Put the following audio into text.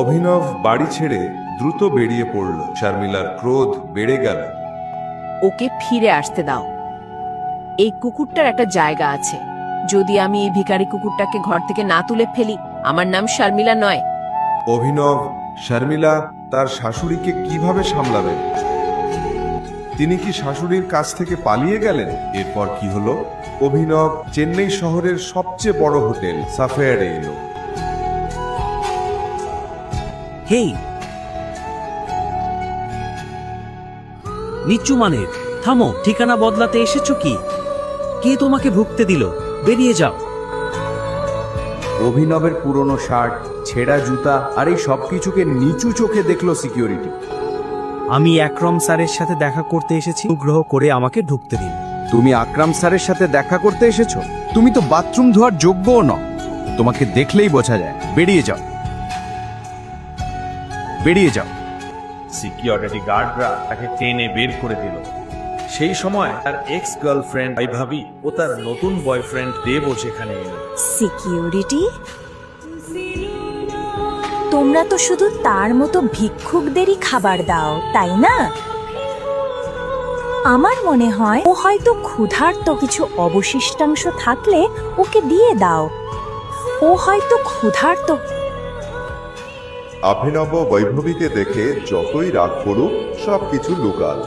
অভিনব বাড়ি ছেড়ে দ্রুত বেরিয়ে পড়ল। শর্মিলার ক্রোধ বেড়ে গেল। ওকে ফিরে আসতে দাও। এই কুকুরটার একটা জায়গা আছে। যদি আমি এই ভিখারি কুকুরটাকে ঘর থেকে না তুলে ফেলি, আমার নাম শর্মিলা নয়। অভিনব শর্মিলা তার শাশুড়িকে কিভাবে সামলাবেন? তিনি কি শাশুড়ির কাছ থেকে পালিয়ে গেলেন? এরপর কি হলো? অভিনব চেন্নাই শহরের সবচেয়ে বড় হোটেল সাফায়ারে এলো। হেই নিচু মানের, থামো। ঠিকানা বদলাতে এসেছো কি? কে তোমাকে ভুগতে দিল? বেরিয়ে যাও। অভিনবের পুরনো শার্ট, ছেঁড়া জুতা আর এই সবকিছুকে নিচু চোখে দেখলো সিকিউরিটি। আমি আকরম স্যারের সাথে দেখা করতে এসেছি, অনুগ্রহ করে আমাকে ঢুকতে দিন। তুমি আকরাম স্যারের সাথে দেখা করতে এসেছো? তুমি তো বাথরুম ধোয়ার যোগ্যও নও। তোমাকে দেখলেই বোঝা যায়। বেরিয়ে যাও, বেরিয়ে যাও। সিকিউরিটি গার্ডরা তাকে টেনে বের করে দিল। সেই সময় তার এক্স গার্লফ্রেন্ড ভাবি ও তার নতুন বয়ফ্রেন্ড দেবও সেখানে এলো। সিকিউরিটি, তোমরা তো শুধু তার মতো ভিক্ষুকদেরই খাবার দাও, তাই না? আমার মনে হয় ও হয়তো ক্ষুধার্ত, কিছু অবশিষ্টাংশ থাকলে ওকে দিয়ে দাও। ও হয়তো ক্ষুধার্ত। অভিনব বৈভবীকে দেখে যতই রাগ করুক সবকিছু লুকাল।